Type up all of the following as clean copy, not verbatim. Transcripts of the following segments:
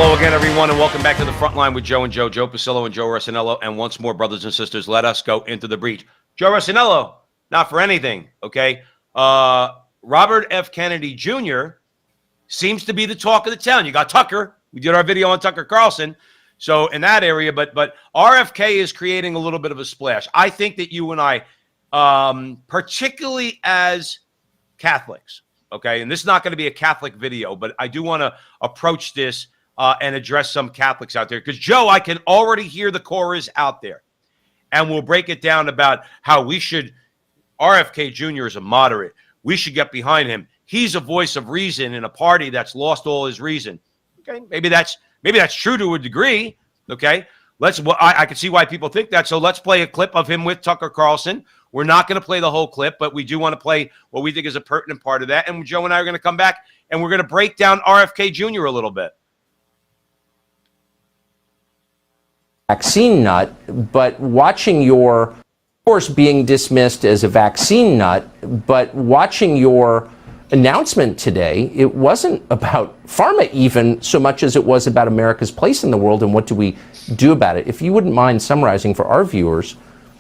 Hello again, everyone, and welcome back to the Frontline with Joe and Joe Pasillo and Joe Rossinello. And once more, brothers and sisters, let us go into the breach. Joe Rossinello, not for anything, okay? Robert F. Kennedy Jr. seems to be the talk of the town. You got Tucker. We did our video on Tucker Carlson. So in that area, but RFK is creating a little bit of a splash. I think that you and I, particularly as Catholics, okay, and this is not going to be a Catholic video, but I do want to approach this and address some Catholics out there. Because, Joe, I can already hear the chorus out there. And we'll break it down about how we should, RFK Jr. is a moderate. We should get behind him. He's a voice of reason in a party that's lost all his reason. Okay, maybe that's true to a degree. Okay, I can see why people think that. So let's play a clip of him with Tucker Carlson. We're not going to play the whole clip, but we do want to play what we think is a pertinent part of that. And Joe and I are going to come back and we're going to break down RFK Jr. a little bit. Vaccine nut, but watching your course being dismissed as a vaccine nut, but watching your announcement today, it wasn't about pharma even so much as it was about America's place in the world and what do we do about it. If you wouldn't mind summarizing for our viewers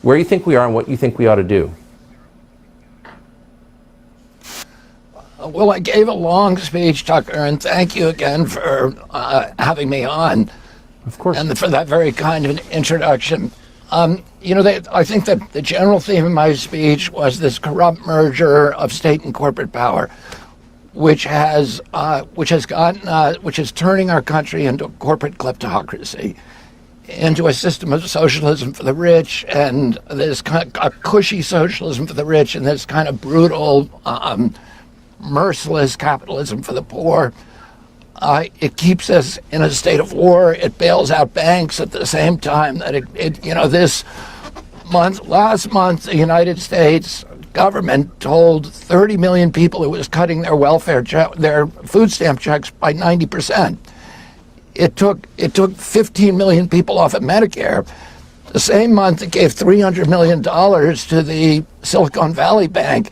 where you think we are and what you think we ought to do. Well, I gave a long speech, Tucker, and thank you again for having me on. Of course. And for that very kind of an introduction. I think that the general theme of my speech was this corrupt merger of state and corporate power, which is turning our country into a corporate kleptocracy, into a system of socialism for the rich, and this kind of a cushy socialism for the rich, and this kind of brutal, merciless capitalism for the poor. It keeps us in a state of war. It bails out banks at the same time that last month, the United States government told 30 million people it was cutting their their food stamp checks by 90%. It took 15 million people off of Medicare. The same month, it gave $300 million to the Silicon Valley Bank,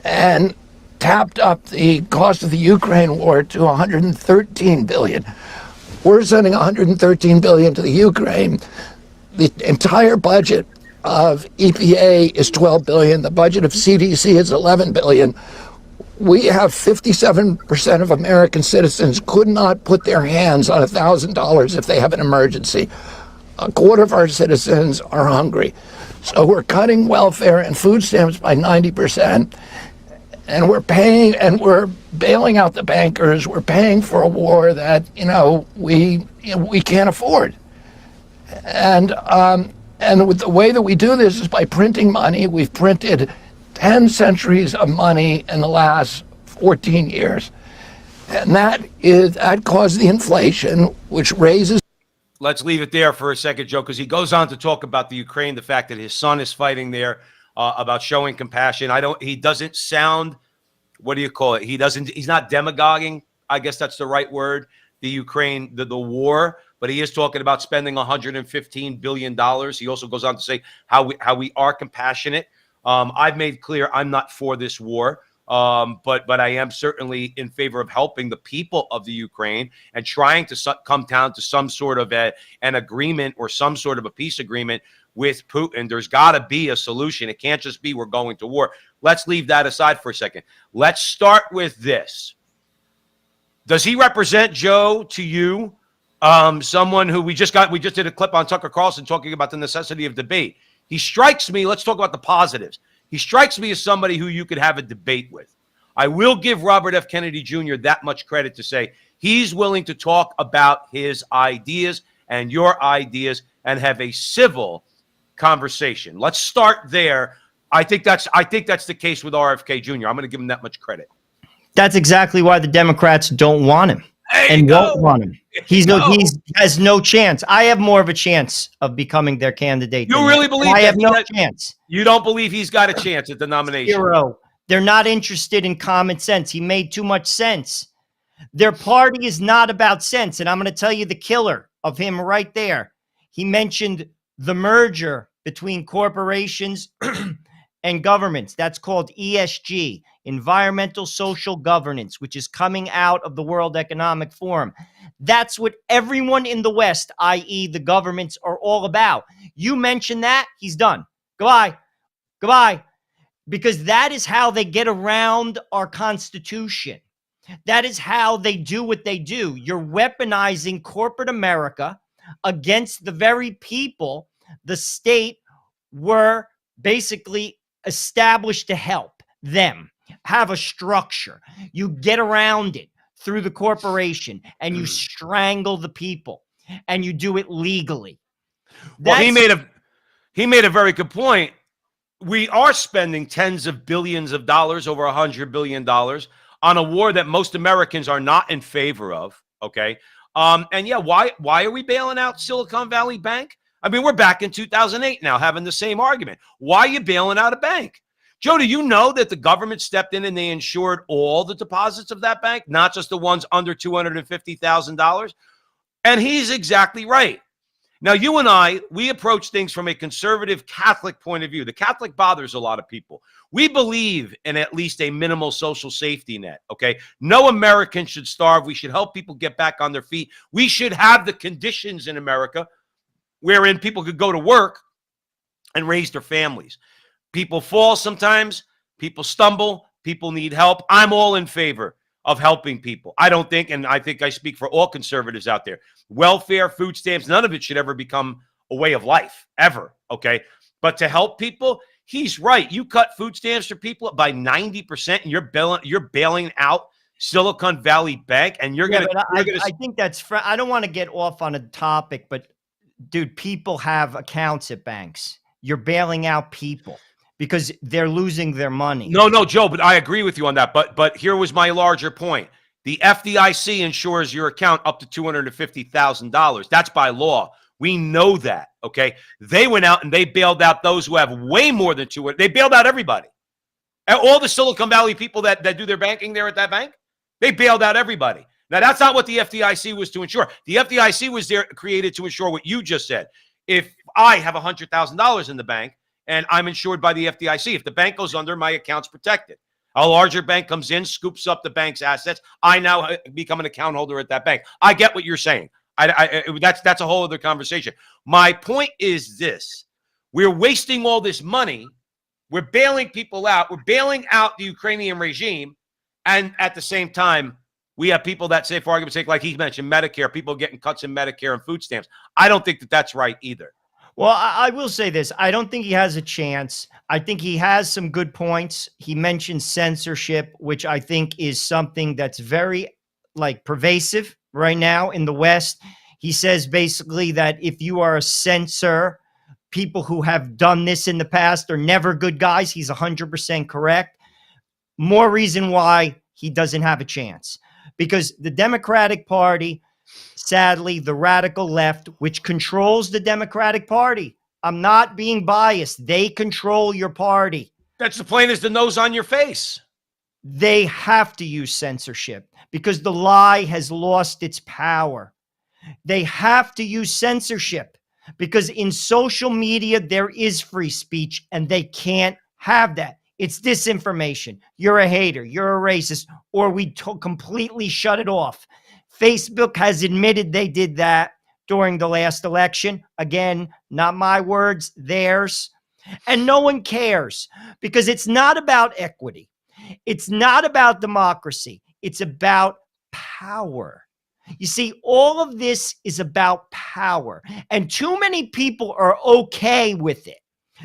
and tapped up the cost of the Ukraine war to $113 billion. We're sending $113 billion to the Ukraine. The entire budget of EPA is $12 billion. The budget of CDC is $11 billion. We have 57% of American citizens could not put their hands on $1,000 if they have an emergency. A quarter of our citizens are hungry. So we're cutting welfare and food stamps by 90%. And we're bailing out the bankers. We're paying for a war that we can't afford. And with the way that we do this is by printing money. We've printed 10 centuries of money in the last 14 years, and that caused the inflation, which raises. Let's leave it there for a second, Joe, because he goes on to talk about the Ukraine, the fact that his son is fighting there. About showing compassion. He doesn't sound, what do you call it? He's not demagoguing. I guess that's the right word. The Ukraine, the war, but he is talking about spending $115 billion. He also goes on to say how we are compassionate. I've made clear I'm not for this war. But I am certainly in favor of helping the people of the Ukraine and trying to come down to some sort of an agreement or some sort of a peace agreement with Putin. There's got to be a solution. It can't just be we're going to war. Let's leave that aside for a second. Let's start with this. Does he represent, Joe, to you, someone who we just did a clip on Tucker Carlson talking about the necessity of debate? He strikes me, let's talk about the positives. He strikes me as somebody who you could have a debate with. I will give Robert F. Kennedy Jr. that much credit to say he's willing to talk about his ideas and your ideas and have a civil conversation. Let's start there. I think that's the case with RFK Jr. I'm going to give him that much credit. That's exactly why the Democrats don't want him and won't want him. He has no chance. I have more of a chance of becoming their candidate. You really believe I have no chance. You don't believe he's got a chance at the nomination? Zero. They're not interested in common sense. He made too much sense. Their party is not about sense. And I'm going to tell you the killer of him right there. He mentioned the merger between corporations and governments. That's called ESG, environmental social governance, which is coming out of the World Economic Forum. That's what everyone in the West, i.e. the governments, are all about. You mention that, he's done. Goodbye. Goodbye. Because that is how they get around our Constitution. That is how they do what they do. You're weaponizing corporate America against the very people the state were basically established to help them have a structure. You get around it through the corporation and you strangle the people, and you do it legally. Well, he made a very good point. We are spending tens of billions of dollars, over $100 billion, on a war that most Americans are not in favor of. Okay. And yeah, why are we bailing out Silicon Valley Bank? I mean, we're back in 2008 now having the same argument. Why are you bailing out a bank? Joe, do you know that the government stepped in and they insured all the deposits of that bank, not just the ones under $250,000? And he's exactly right. Now, you and I, we approach things from a conservative Catholic point of view. The Catholic bothers a lot of people. We believe in at least a minimal social safety net, okay? No American should starve. We should help people get back on their feet. We should have the conditions in America wherein people could go to work and raise their families. People fall sometimes. People stumble. People need help. I'm all in favor of helping people. I don't think, and I think I speak for all conservatives out there, welfare, food stamps, none of it should ever become a way of life, ever, okay? But to help people, he's right. You cut food stamps for people by 90%, and you're bailing out Silicon Valley Bank, and you're going to... I think that's... I don't want to get off on a topic, but, dude, people have accounts at banks. You're bailing out people because they're losing their money. No, Joe, but I agree with you on that. But here was my larger point. The FDIC insures your account up to $250,000. That's by law. We know that, okay? They went out and they bailed out those who have way more than $200,000. They bailed out everybody. All the Silicon Valley people that do their banking there at that bank, they bailed out everybody. Now, that's not what the FDIC was to insure. The FDIC was there created to insure what you just said. If I have $100,000 in the bank and I'm insured by the FDIC, if the bank goes under, my account's protected. A larger bank comes in, scoops up the bank's assets. I now become an account holder at that bank. I get what you're saying. That's a whole other conversation. My point is this. We're wasting all this money. We're bailing people out. We're bailing out the Ukrainian regime. And at the same time, we have people that say, for argument's sake, like he mentioned, Medicare, people getting cuts in Medicare and food stamps. I don't think that that's right either. Well, I will say this. I don't think he has a chance. I think he has some good points. He mentioned censorship, which I think is something that's very pervasive right now in the West. He says basically that if you are a censor, people who have done this in the past are never good guys. He's 100% correct. More reason why he doesn't have a chance. Because the Democratic Party, sadly, the radical left, which controls the Democratic Party. I'm not being biased. They control your party. That's the plain as the nose on your face. They have to use censorship because the lie has lost its power. They have to use censorship because in social media, there is free speech and they can't have that. It's disinformation. You're a hater. You're a racist. Or we completely shut it off. Facebook has admitted they did that during the last election. Again, not my words, theirs. And no one cares because it's not about equity. It's not about democracy. It's about power. You see, all of this is about power. And too many people are okay with it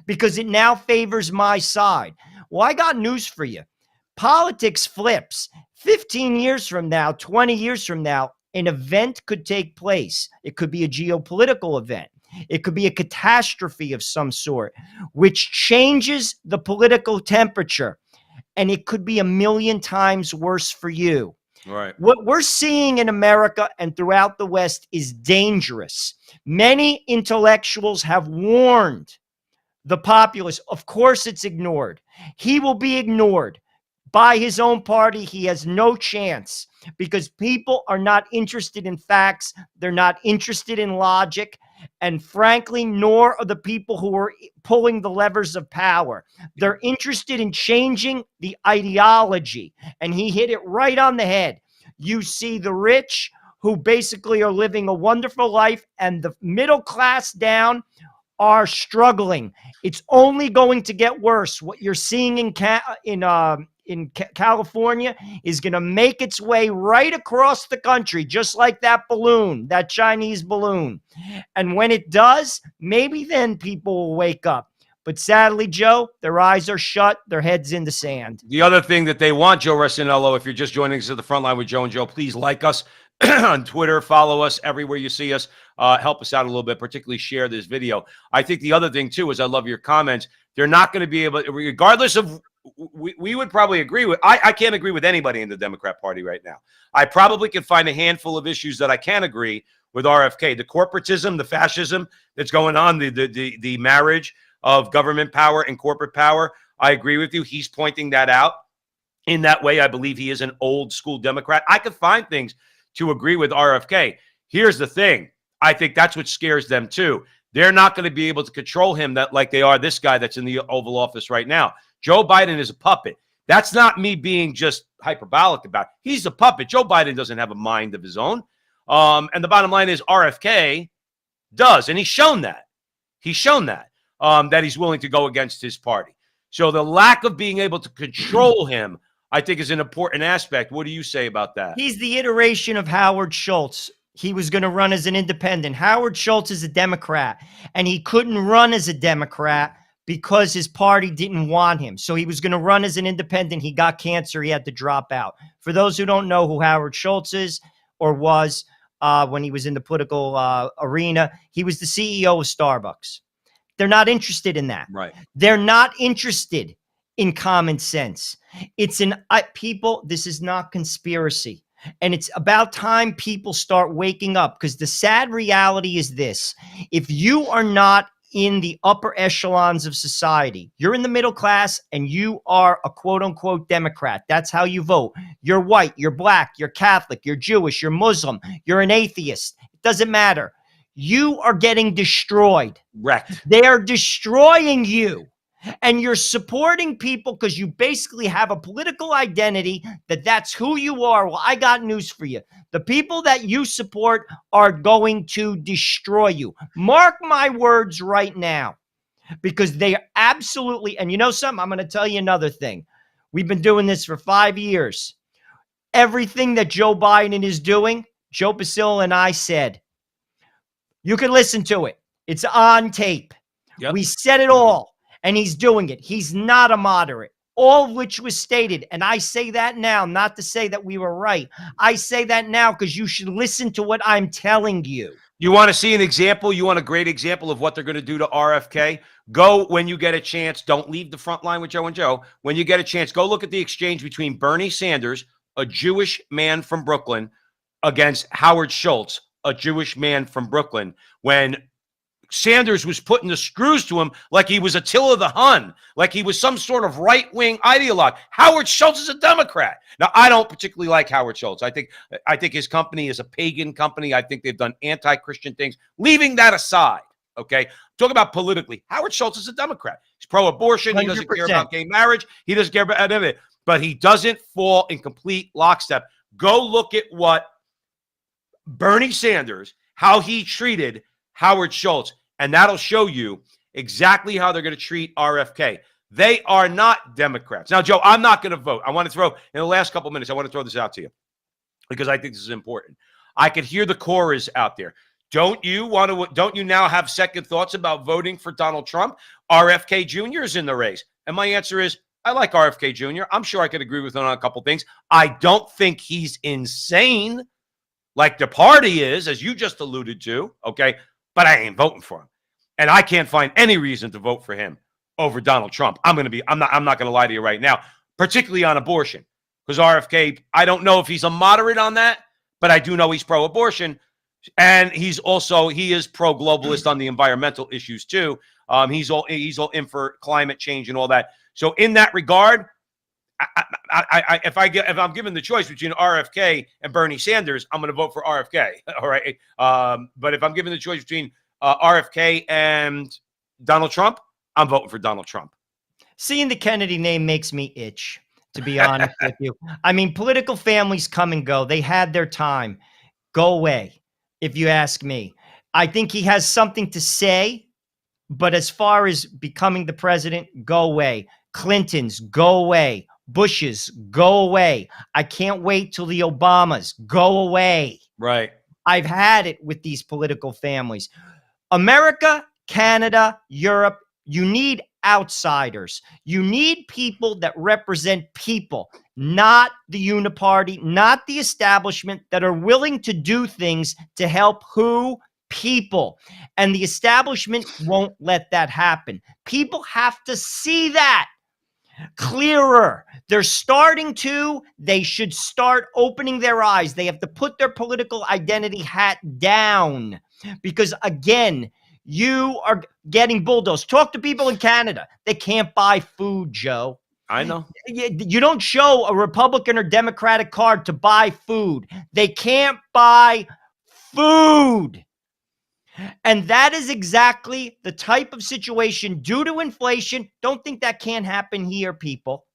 because it now favors my side. Well, I got news for you. Politics flips. 15 years from now, 20 years from now, an event could take place. It could be a geopolitical event. It could be a catastrophe of some sort, which changes the political temperature. And it could be 1,000,000 times worse for you. Right. What we're seeing in America and throughout the West is dangerous. Many intellectuals have warned the populace. Of course, it's ignored. He will be ignored by his own party. He has no chance because people are not interested in facts. They're not interested in logic. And frankly, nor are the people who are pulling the levers of power. They're interested in changing the ideology. And he hit it right on the head. You see the rich who basically are living a wonderful life, and the middle class down are struggling. It's only going to get worse. What you're seeing in California is going to make its way right across the country, just like that balloon, that Chinese balloon. And when it does, maybe then people will wake up. But sadly, Joe, their eyes are shut, their heads in the sand. The other thing that they want, Joe Ressinello, if you're just joining us at the Frontline with Joe and Joe, please like us on Twitter, follow us everywhere you see us, help us out a little bit, particularly share this video. I think the other thing, too, is I love your comments. They're not going to be able, regardless of, we would probably agree with, I can't agree with anybody in the Democrat Party right now. I probably can find a handful of issues that I can agree with RFK. The corporatism, the fascism that's going on, the marriage of government power and corporate power. I agree with you. He's pointing that out. In that way, I believe he is an old school Democrat. I could find things to agree with RFK. Here's the thing. I think that's what scares them too. They're not going to be able to control him that like they are this guy that's in the Oval Office right now. Joe Biden is a puppet. That's not me being just hyperbolic about it. He's a puppet. Joe Biden doesn't have a mind of his own. And the bottom line is RFK does. And he's shown that. He's shown that. That he's willing to go against his party. So the lack of being able to control him, I think, is an important aspect. What do you say about that? He's the iteration of Howard Schultz. He was going to run as an independent. Howard Schultz is a Democrat, and he couldn't run as a Democrat because his party didn't want him. So he was going to run as an independent. He got cancer. He had to drop out. For those who don't know who Howard Schultz is or was when he was in the political arena, he was the CEO of Starbucks. They're not interested in that. Right. They're not interested in common sense. It's people, this is not conspiracy. And it's about time people start waking up, because the sad reality is this. If you are not in the upper echelons of society, you're in the middle class and you are a quote unquote Democrat. That's how you vote. You're white, you're black, you're Catholic, you're Jewish, you're Muslim, you're an atheist. It doesn't matter. You are getting destroyed. Wrecked. They are destroying you. And you're supporting people because you basically have a political identity that's who you are. Well, I got news for you. The people that you support are going to destroy you. Mark my words right now, because they are absolutely, and you know something, I'm going to tell you another thing. We've been doing this for 5 years. Everything that Joe Biden is doing, Joe Basil and I said, you can listen to it. It's on tape. Yep. We said it all. And he's doing it. He's not a moderate, all of which was stated. And I say that now, not to say that we were right. I say that now because you should listen to what I'm telling you. You want to see an example? You want a great example of what they're going to do to RFK? Go when you get a chance. Don't leave the front line with Joe and Joe. When you get a chance, go look at the exchange between Bernie Sanders, a Jewish man from Brooklyn, against Howard Schultz, a Jewish man from Brooklyn, when Sanders was putting the screws to him like he was Attila the Hun, like he was some sort of right-wing ideologue. Howard Schultz is a Democrat. Now, I don't particularly like Howard Schultz. I think his company is a pagan company. I think they've done anti-Christian things. Leaving that aside, okay? Talk about politically. Howard Schultz is a Democrat. He's pro-abortion. 100%. He doesn't care about gay marriage. He doesn't care about any of it. But he doesn't fall in complete lockstep. Go look at what Bernie Sanders, how he treated Howard Schultz, and that'll show you exactly how they're going to treat RFK. They are not Democrats. Now, Joe, I'm not going to vote. I want to throw, in the last couple minutes, I want to throw this out to you because I think this is important. I could hear the chorus out there. Don't you now have second thoughts about voting for Donald Trump? RFK Jr. is in the race. And my answer is, I like RFK Jr. I'm sure I could agree with him on a couple things. I don't think he's insane like the party is, as you just alluded to, okay? But I ain't voting for him. And I can't find any reason to vote for him over Donald Trump. I'm not going to lie to you right now, particularly on abortion, because RFK, I don't know if he's a moderate on that, but I do know he's pro-abortion. And he is pro-globalist on the environmental issues too. He's all in for climate change and all that. So in that regard, if I'm given the choice between RFK and Bernie Sanders, I'm going to vote for RFK. All right. But if I'm given the choice between RFK and Donald Trump, I'm voting for Donald Trump. Seeing the Kennedy name makes me itch, to be honest with you. I mean, political families come and go. They had their time. Go away, if you ask me. I think he has something to say, but as far as becoming the president, go away. Clintons, go away. Bushes, go away. I can't wait till the Obamas, go away. Right. I've had it with these political families. America, Canada, Europe, you need outsiders. You need people that represent people, not the uniparty, not the establishment, that are willing to do things to help who? People. And the establishment won't let that happen. People have to see that clearer. They're starting to. They should start opening their eyes. They have to put their political identity hat down, because again, you are getting bulldozed. Talk to people in Canada. They can't buy food, Joe. I know. You don't show a Republican or Democratic card to buy food. They can't buy food. And that is exactly the type of situation due to inflation. Don't think that can't happen here, people.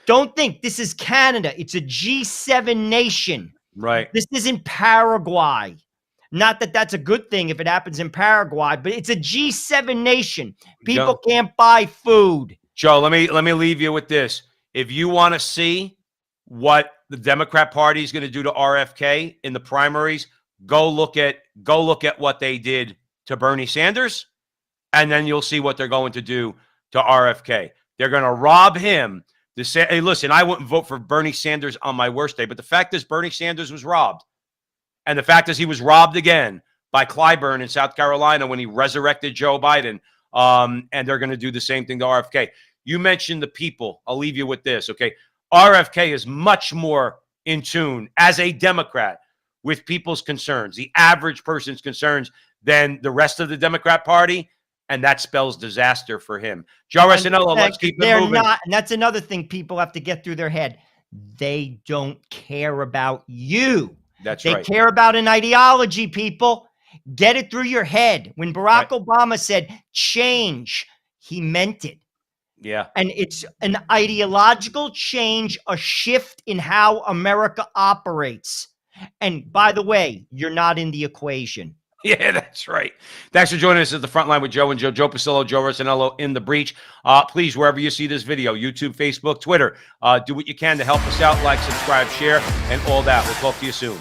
Don't think this is Canada. It's a G7 nation. Right. This isn't Paraguay. Not that that's a good thing if it happens in Paraguay, but it's a G7 nation. People can't buy food. Joe, let me leave you with this. If you want to see what the Democrat Party is going to do to RFK in the primaries, go look at what they did to Bernie Sanders, and then you'll see what they're going to do to RFK. They're going to rob him. To say, hey, listen, I wouldn't vote for Bernie Sanders on my worst day, but the fact is Bernie Sanders was robbed. And the fact is he was robbed again by Clyburn in South Carolina when he resurrected Joe Biden. And they're going to do the same thing to RFK. You mentioned the people. I'll leave you with this, okay? RFK is much more in tune as a Democrat with people's concerns, the average person's concerns, than the rest of the Democrat Party. And that spells disaster for him. Joe Resinello, let's keep it moving. Not, and that's another thing people have to get through their head. They don't care about you. That's they right. care about an ideology, people. Get it through your head. When Barack Obama said change, he meant it. Yeah. And it's an ideological change, a shift in how America operates. And by the way, you're not in the equation. Yeah, that's right. Thanks for joining us at the Frontline with Joe and Joe. Joe Pasillo, Joe Resinello in the breach. Please, wherever you see this video, YouTube, Facebook, Twitter, do what you can to help us out. Like, subscribe, share, and all that. We'll talk to you soon.